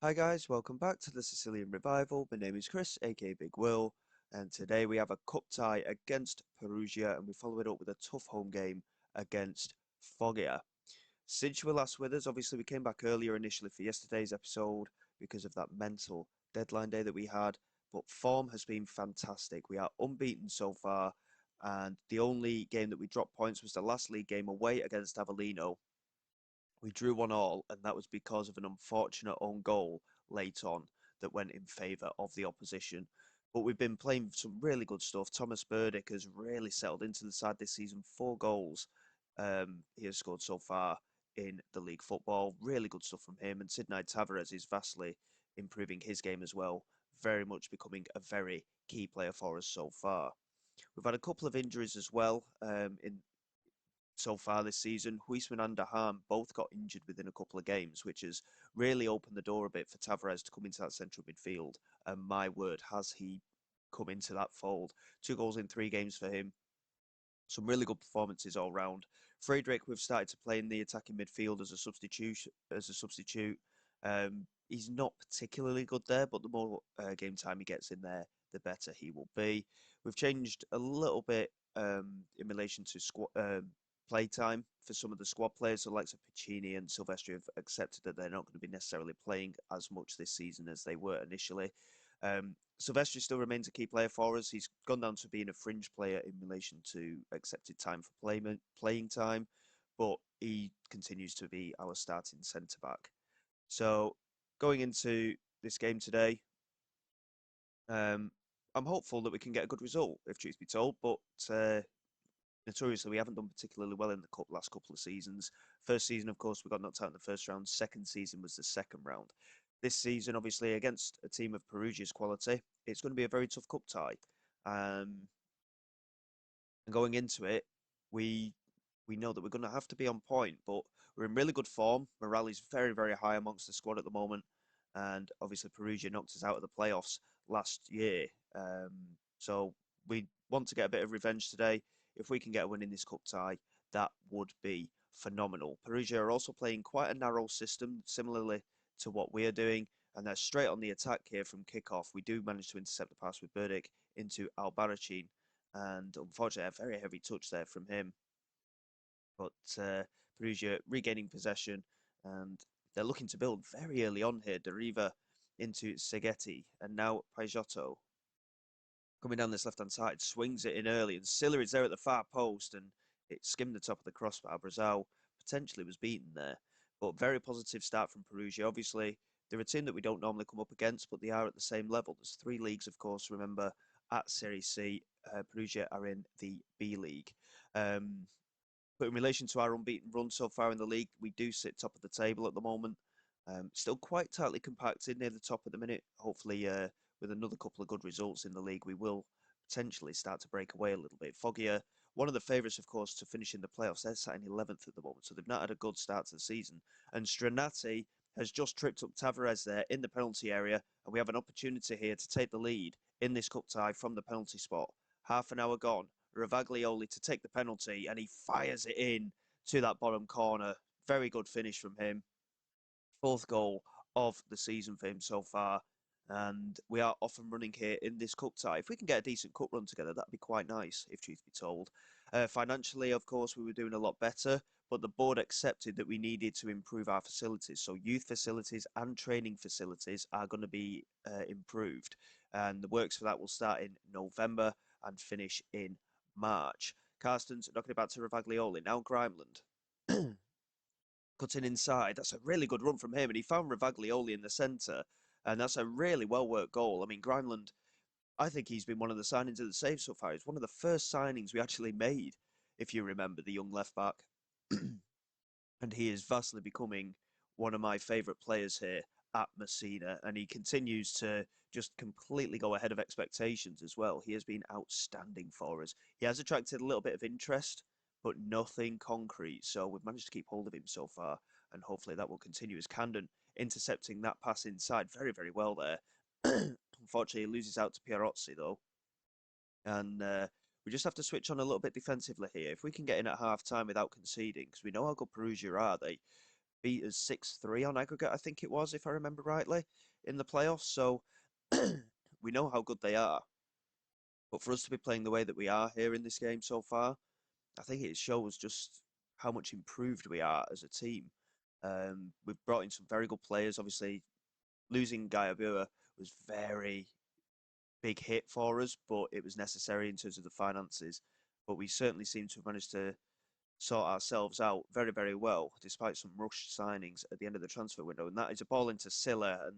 Hi guys, welcome back to the Sicilian Revival. My name is Chris, aka Big Will, and today we have a cup tie against Perugia and we follow it up with a tough home game against Foggia. Since you were last with us, obviously we came back earlier initially for yesterday's episode because of that mental deadline day that we had, but form has been fantastic. We are unbeaten so far, and the only game that we dropped points was the last league game away against Avellino. We drew 1-1, and that was because of an unfortunate own goal late on that went in favour of the opposition. But we've been playing some really good stuff. Thomas Burdick has really settled into the side this season. 4 goals he has scored so far in the league football. Really good stuff from him. And Sidney Tavares is vastly improving his game as well. Very much becoming a very key player for us so far. We've had a couple of injuries as well in so far this season. Huisman and Dahan both got injured within a couple of games, which has really opened the door a bit for Tavares to come into that central midfield. And my word, has he come into that fold? 2 goals in 3 games for him. Some really good performances all round. Friedrich, we've started to play in the attacking midfield as a substitute. He's not particularly good there, but the more game time he gets in there, the better he will be. We've changed a little bit in relation to squad play time for some of the squad players. So, like Piccini and Silvestri have accepted that they're not going to be necessarily playing as much this season as they were initially. Silvestri still remains a key player for us. He's gone down to being a fringe player in relation to accepted time for playing time, but he continues to be our starting centre back. So going into this game today, um, I'm hopeful that we can get a good result, if truth be told. But notoriously, we haven't done particularly well in the cup last couple of seasons. First season, of course, we got knocked out in the first round. Second season was the second round. This season, obviously, against a team of Perugia's quality, it's going to be a very tough cup tie. Um, and going into it, we we know that we're going to have to be on point, but we're in really good form. Morale is very, very high amongst the squad at the moment. And obviously, Perugia knocked us out of the playoffs last year. So we want to get a bit of revenge today. If we can get a win in this cup tie, that would be phenomenal. Perugia are also playing quite a narrow system, similarly to what we are doing. And they're straight on the attack here from kickoff. We do manage to intercept the pass with Burdick into Albarracin. And unfortunately, a very heavy touch there from him. But Perugia regaining possession, and they're looking to build very early on here. Deriva into Seghetti, and now Pajotto coming down this left-hand side, swings it in early, and Silla is there at the far post, and it skimmed the top of the crossbar. Brazil potentially was beaten there, but very positive start from Perugia. Obviously, they're a team that we don't normally come up against, but they are at the same level. There's 3 leagues, of course, remember, at Serie C. Perugia are in the B League. Um, but in relation to our unbeaten run so far in the league, we do sit top of the table at the moment. Still quite tightly compacted near the top at the minute. Hopefully, with another couple of good results in the league, we will potentially start to break away a little bit. Foggia, one of the favourites, of course, to finish in the playoffs. They're sat in 11th at the moment, so they've not had a good start to the season. And Strenati has just tripped up Tavares there in the penalty area, and we have an opportunity here to take the lead in this cup tie from the penalty spot. Half an hour gone. Ravaglioli to take the penalty, and he fires it in to that bottom corner. Very good finish from him. Fourth goal of the season for him so far. And we are off and running here in this cup tie. If we can get a decent cup run together, that'd be quite nice, if truth be told. Financially, of course, we were doing a lot better, but the board accepted that we needed to improve our facilities. So youth facilities and training facilities are going to be improved. And the works for that will start in November and finish in March. Carsten's knocking about to Ravaglioli. Now Grimeland. Cutting inside. That's a really good run from him. And he found Ravaglioli in the centre. And that's a really well worked goal. I mean, Grimeland, I think he's been one of the signings of the save so far. He's one of the first signings we actually made, if you remember, the young left back. And he is vastly becoming one of my favourite players here at Messina. And he continues to just completely go ahead of expectations as well. He has been outstanding for us. He has attracted a little bit of interest, but nothing concrete. So we've managed to keep hold of him so far. And hopefully that will continue as Camden intercepting that pass inside very, very well there. Unfortunately, he loses out to Pierozzi, though. And we just have to switch on a little bit defensively here. If we can get in at half time without conceding, because we know how good Perugia are, beat us 6-3 on aggregate, I think it was, if I remember rightly, in the playoffs. So we know how good they are. But for us to be playing the way that we are here in this game so far, I think it shows just how much improved we are as a team. We've brought in some very good players. Obviously, losing Gaiabua was very big hit for us, but it was necessary in terms of the finances. But we certainly seem to have managed to sort ourselves out very, very well, despite some rushed signings at the end of the transfer window. And that is a ball into Silla, and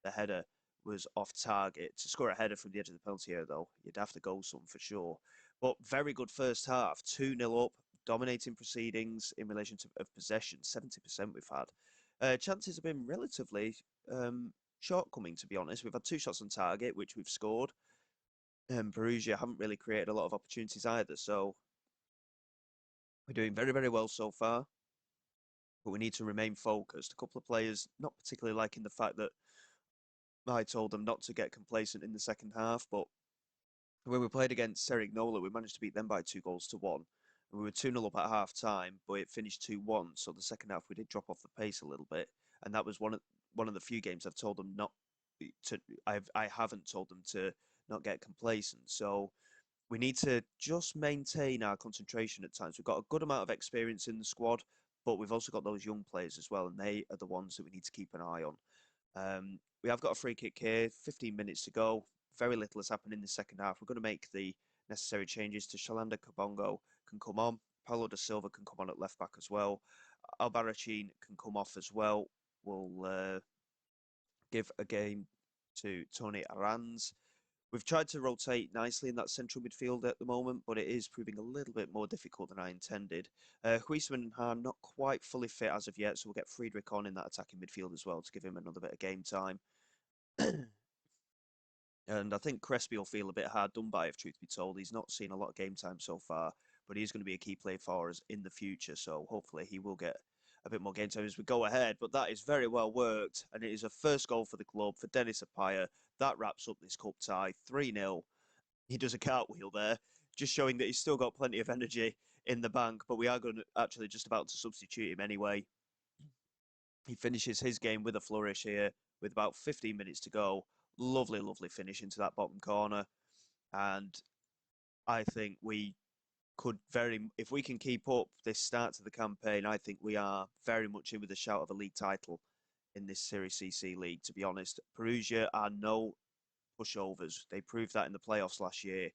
the header was off target. To score a header from the edge of the penalty area, though, you'd have to go some for sure. But very good first half, 2-0 up, dominating proceedings in relation to of possession, 70% we've had. Chances have been relatively shortcoming, to be honest. We've had 2 shots on target, which we've scored. Perugia haven't really created a lot of opportunities either, so we're doing very, very well so far, but we need to remain focused. A couple of players not particularly liking the fact that I told them not to get complacent in the second half, but when we played against Serignola, we managed to beat them by 2-1. And we were 2-0 up at half time, but it finished 2-1. So the second half we did drop off the pace a little bit. And that was one of the few games I've told them not to I haven't told them to not get complacent. So we need to just maintain our concentration at times. We've got a good amount of experience in the squad, but we've also got those young players as well, and they are the ones that we need to keep an eye on. We have got a free kick here, 15 minutes to go. Very little has happened in the second half. We're going to make the necessary changes to Shalanda Kabongo can come on. Paulo da Silva can come on at left back as well. Albarracin can come off as well. We'll give a game to Tony Aranz. We've tried to rotate nicely in that central midfield at the moment, but it is proving a little bit more difficult than I intended. Huisman and Hahn not quite fully fit as of yet, so we'll get Friedrich on in that attacking midfield as well to give him another bit of game time. And I think Crespi will feel a bit hard done by, if truth be told. He's not seen a lot of game time so far, but he's going to be a key player for us in the future, so hopefully he will get a bit more game time as we go ahead. But that is very well worked, and it is a first goal for the club for Dennis Apaya. That wraps up this cup tie, 3-0. He does a cartwheel there, just showing that he's still got plenty of energy in the bank, but we are going to actually just about to substitute him anyway. He finishes his game with a flourish here with about 15 minutes to go. Lovely, lovely finish into that bottom corner. And I think we could if we can keep up this start to the campaign, I think we are very much in with a shout of a league title in this Serie CC league, to be honest. Perugia are no pushovers. They proved that in the playoffs last year.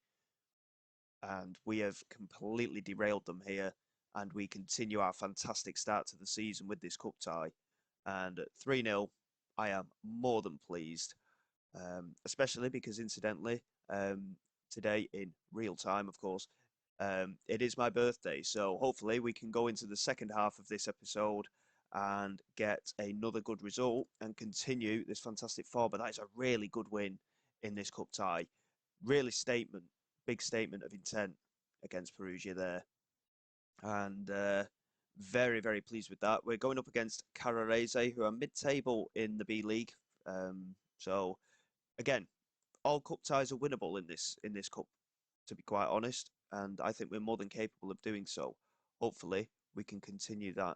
And we have completely derailed them here. And we continue our fantastic start to the season with this cup tie. And at 3-0, I am more than pleased. Especially because, incidentally, today in real time, of course, it is my birthday. So hopefully we can go into the second half of this episode and get another good result and continue this fantastic form. But that is a really good win in this cup tie. Really big statement of intent against Perugia there. And very, very pleased with that. We're going up against Carrarese, who are mid-table in the B League. So again, all cup ties are winnable in this cup, to be quite honest, and I think we're more than capable of doing so. Hopefully, we can continue that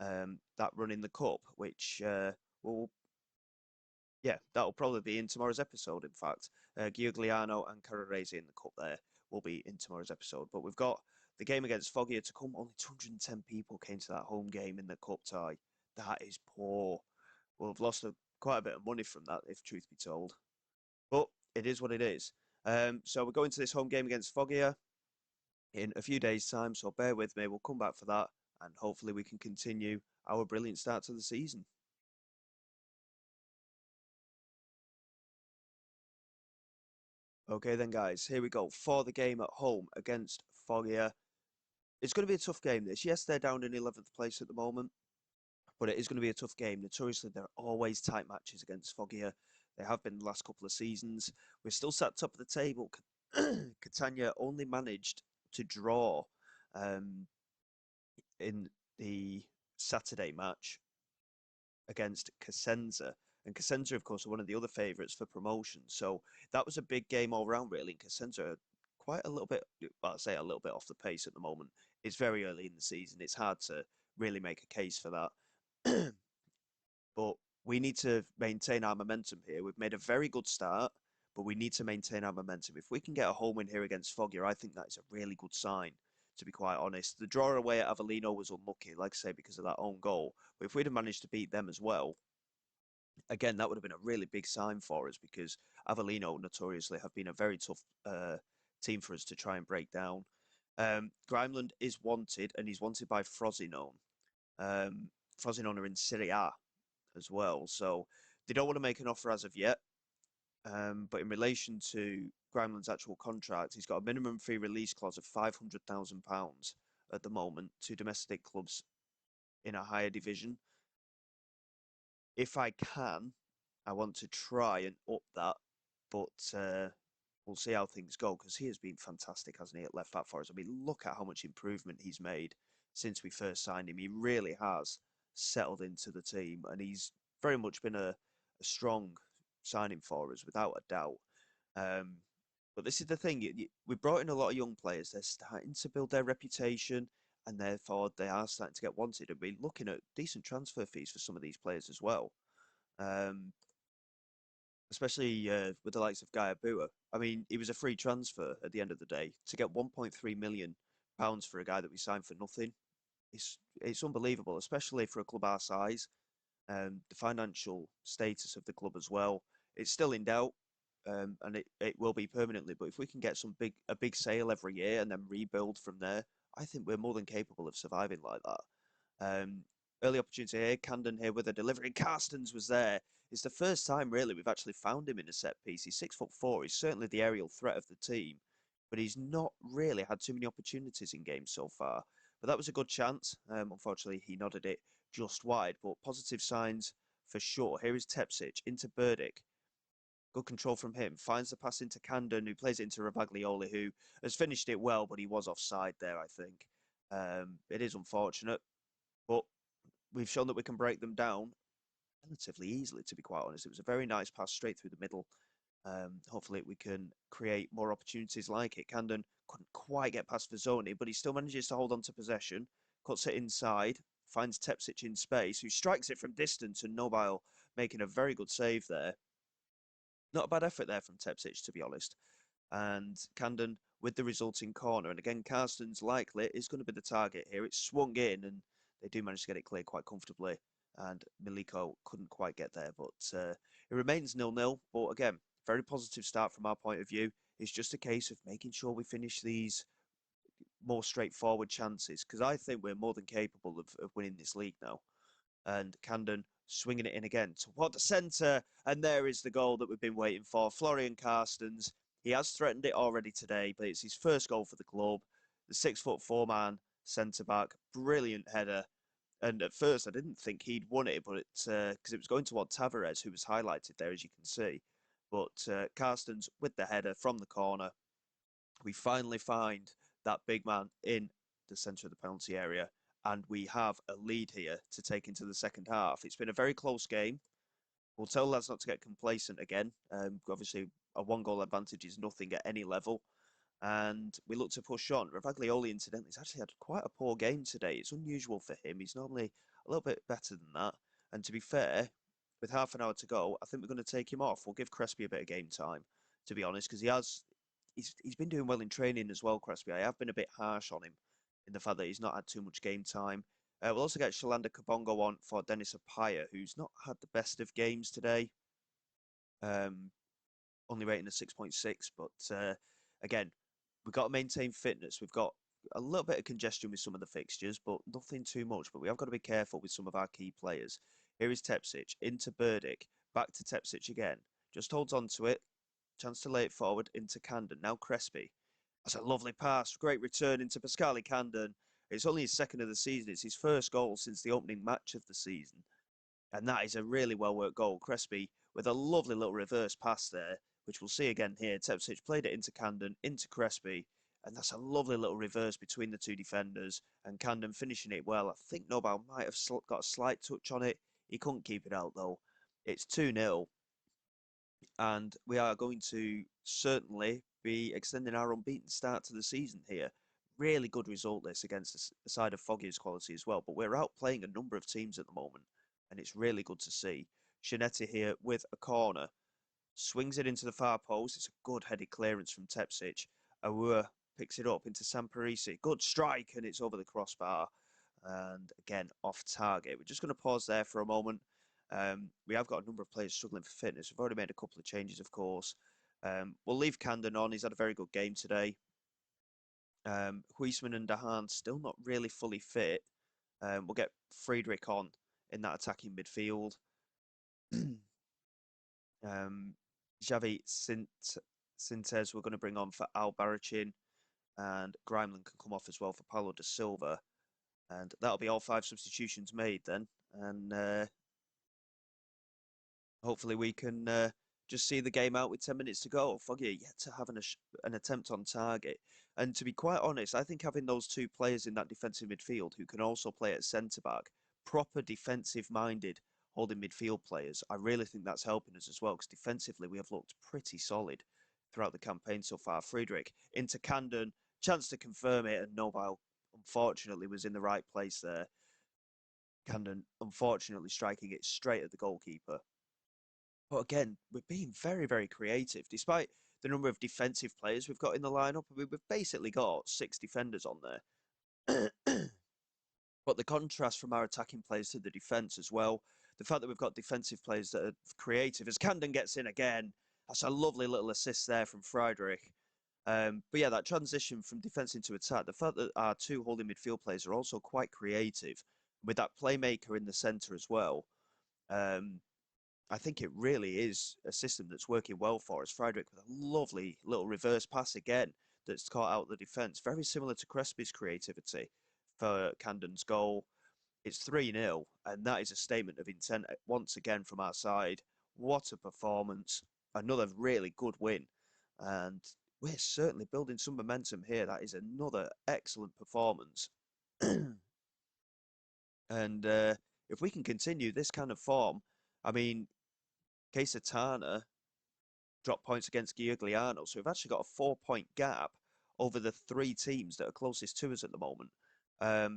that run in the cup, which that'll probably be in tomorrow's episode. In fact, Giugliano and Carrarese in the cup there will be in tomorrow's episode. But we've got the game against Foggia to come. Only 210 people came to that home game in the cup tie. That is poor. We've lost quite a bit of money from that, if truth be told. But it is what it is. So we're going to this home game against Foggia in a few days' time, so bear with me. We'll come back for that, and hopefully we can continue our brilliant start to the season. Okay then, guys, here we go for the game at home against Foggia. It's going to be a tough game, this. Yes, they're down in 11th place at the moment, but it is going to be a tough game. Notoriously, there are always tight matches against Foggia. They have been the last couple of seasons. We're still sat top of the table. Catania only managed to draw in the Saturday match against Cosenza. And Cosenza, of course, are one of the other favourites for promotion. So that was a big game all round, really. And Cosenza are quite a little bit, well, I'd say a little bit off the pace at the moment. It's very early in the season. It's hard to really make a case for that. But we need to maintain our momentum here. We've made a very good start, but we need to maintain our momentum. If we can get a home win here against Foggia, I think that is a really good sign, to be quite honest. The draw away at Avellino was unlucky, like I say, because of that own goal. But if we'd have managed to beat them as well, again, that would have been a really big sign for us because Avellino notoriously have been a very tough team for us to try and break down. Grimeland is wanted, and he's wanted by Frosinone. Frosinone are in Serie A as well, so they don't want to make an offer as of yet. But in relation to Grimeland's actual contract, he's got a minimum fee release clause of £500,000 at the moment to domestic clubs in a higher division. If I can, I want to try and up that, but we'll see how things go because he has been fantastic, hasn't he, at left back for us? I mean, look at how much improvement he's made since we first signed him. He really has settled into the team, and he's very much been a strong signing for us, without a doubt. Um, but this is the thing, we brought in a lot of young players. They're starting to build their reputation, and therefore they are starting to get wanted. And we're looking at decent transfer fees for some of these players as well. Um, Especially with the likes of Gaia Bua. I mean, he was a free transfer at the end of the day. To get £1.3 million for a guy that we signed for nothing, it's unbelievable, especially for a club our size. The financial status of the club as well. It's still in doubt, and it will be permanently. But if we can get a big sale every year and then rebuild from there, I think we're more than capable of surviving like that. Early opportunity here, Camden here with a delivery. Carstens was there. It's the first time really we've actually found him in a set piece. He's 6'4". He's certainly the aerial threat of the team, but he's not really had too many opportunities in games so far. But that was a good chance. Unfortunately, he nodded it just wide, but positive signs for sure. Here is Tepsic into Burdick. Good control from him. Finds the pass into Camden, who plays it into Ravaglioli, who has finished it well, but he was offside there, I think. It is unfortunate, but we've shown that we can break them down relatively easily, to be quite honest. It was a very nice pass straight through the middle. Hopefully we can create more opportunities like it. Camden couldn't quite get past Vezzoni, but he still manages to hold on to possession, cuts it inside, finds Tepsic in space, who strikes it from distance, and Nobile making a very good save there. Not a bad effort there from Tepsic, to be honest. And Camden with the resulting corner. And again, Carstens likely is going to be the target here. It's swung in, and they do manage to get it clear quite comfortably. And Miliko couldn't quite get there, but it remains 0-0. But again, very positive start from our point of view. It's just a case of making sure we finish these more straightforward chances, because I think we're more than capable of winning this league now. And Camden swinging it in again toward the centre, and there is the goal that we've been waiting for. Florian Carstens, he has threatened it already today, but it's his first goal for the club. The 6'4" man centre-back, brilliant header. And at first, I didn't think he'd won it, but because it was going toward Tavares, who was highlighted there, as you can see. But Carstens with the header from the corner. We finally find that big man in the centre of the penalty area, and we have a lead here to take into the second half. It's been a very close game. We'll tell lads not to get complacent again. Obviously, a one-goal advantage is nothing at any level. And we look to push on. Ravaglioli, incidentally, has actually had quite a poor game today. It's unusual for him. He's normally a little bit better than that. And to be fair, with half an hour to go, I think we're going to take him off. We'll give Crespi a bit of game time, to be honest, because he's been doing well in training as well, Crespi. I have been a bit harsh on him in the fact that he's not had too much game time. We'll also get Shalanda Kabongo on for Dennis Apaya, who's not had the best of games today. Only rating a 6.6, but again, we've got to maintain fitness. We've got a little bit of congestion with some of the fixtures, but nothing too much. But we have got to be careful with some of our key players. Here is Tepsic into Burdick, back to Tepsic again. Just holds on to it. Chance to lay it forward into Camden. Now Crespi. That's a lovely pass. Great return into Pascali Camden. It's only his second of the season. It's his first goal since the opening match of the season. And that is a really well-worked goal. Crespi with a lovely little reverse pass there, which we'll see again here. Tepsic played it into Camden, into Crespi. And that's a lovely little reverse between the two defenders. And Camden finishing it well. I think Nobile might have got a slight touch on it. He couldn't keep it out, though. It's 2-0. And we are going to certainly be extending our unbeaten start to the season here. Really good result this against a side of Foggier's quality as well. But we're outplaying a number of teams at the moment. and it's really good to see. Shanetti here with a corner, swings it into the far post. It's a good headed clearance from Tepsic. Awua picks it up into Samparisi. Good strike, and it's over the crossbar. And again, off target. We're just going to pause there for a moment. We have got a number of players struggling for fitness. We've already made a couple of changes, of course. We'll leave Camden on. He's had a very good game today. Huisman and Dahan still not really fully fit. We'll get Friedrich on in that attacking midfield. Xavi Sintes we're going to bring on for Al Barachin, and Grimeland can come off as well for Paulo da Silva. And that'll be all 5 substitutions made then. And hopefully we can just see the game out with 10 minutes to go. Foggy yet to have an attempt on target. And to be quite honest, I think having those 2 players in that defensive midfield who can also play at centre-back, proper defensive-minded holding midfield players, I really think that's helping us as well, because defensively we have looked pretty solid throughout the campaign so far. Friedrich into Camden, chance to confirm it, and Nobile unfortunately was in the right place there. Camden unfortunately striking it straight at the goalkeeper. But again, we're being very, very creative. Despite the number of defensive players we've got in the lineup, we've basically got 6 defenders on there. But the contrast from our attacking players to the defence as well, the fact that we've got defensive players that are creative, as Camden gets in again, that's a lovely little assist there from Friedrich. But yeah, that transition from defence into attack, the fact that our 2 holding midfield players are also quite creative, with that playmaker in the centre as well, I think it really is a system that's working well for us. Friedrich with a lovely little reverse pass again that's caught out the defence. Very similar to Crespi's creativity for Camden's goal. It's 3-0, and that is a statement of intent once again from our side. What a performance. Another really good win. And we're certainly building some momentum here. That is another excellent performance. And if we can continue this kind of form, I mean, Quesatana dropped points against Giugliano, so we've actually got a 4-point gap over the 3 teams that are closest to us at the moment. A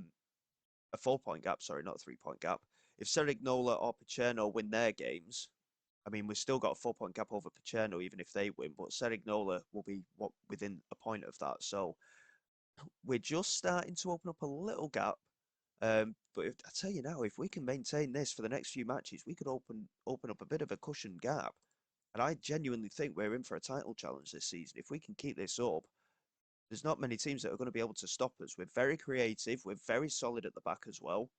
4-point gap, sorry, not a 3-point gap. If Cerignola or Pacerno win their games, I mean, we've still got a 4-point gap over Pacerno, even if they win, but Cerignola will be within a point of that. So we're just starting to open up a little gap. But I tell you now, if we can maintain this for the next few matches, we could open up a bit of a cushioned gap. And I genuinely think we're in for a title challenge this season. If we can keep this up, there's not many teams that are going to be able to stop us. We're very creative. We're very solid at the back as well.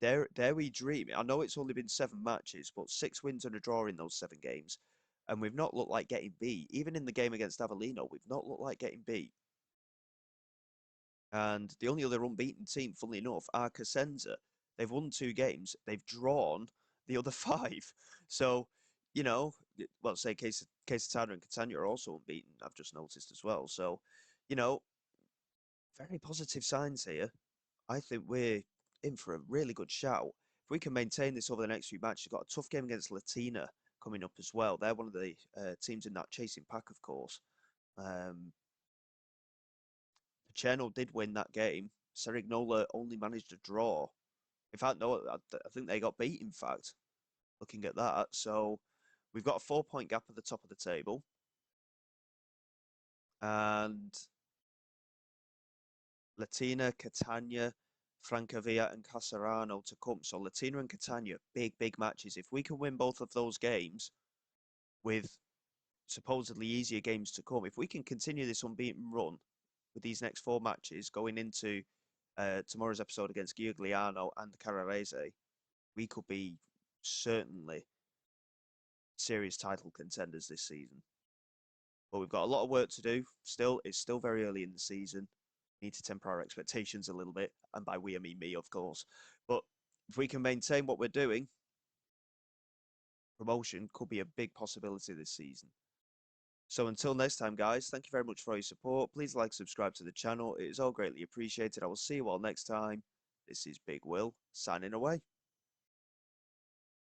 There we dream. I know it's only been 7 matches, but 6 wins and a draw in those 7 games. And we've not looked like getting beat. Even in the game against Avellino, we've not looked like getting beat. And the only other unbeaten team, funnily enough, are Cosenza. They've won 2 games. They've drawn the other 5. So, you know, well, say Quesatana and Catania are also unbeaten, I've just noticed as well. So, you know, very positive signs here. I think we're in for a really good shout. If we can maintain this over the next few matches, we've got a tough game against Latina coming up as well. They're one of the teams in that chasing pack, of course. Pacerno did win that game. Cerignola only managed a draw. In fact, no, I think they got beat, in fact, looking at that. So we've got a 4-point gap at the top of the table. And Latina, Catania, Francavilla and Casarano to come. So Latina and Catania, big matches. If we can win both of those games with supposedly easier games to come, if we can continue this unbeaten run with these next 4 matches going into tomorrow's episode against Giugliano and Carrarese, we could be certainly serious title contenders this season. But we've got a lot of work to do. Still, it's still very early in the season. We need to temper our expectations a little bit. And by we, I mean me, of course. But if we can maintain what we're doing, promotion could be a big possibility this season. So until next time, guys, thank you very much for your support. Please like, subscribe to the channel. It is all greatly appreciated. I will see you all next time. This is Big Will, signing away.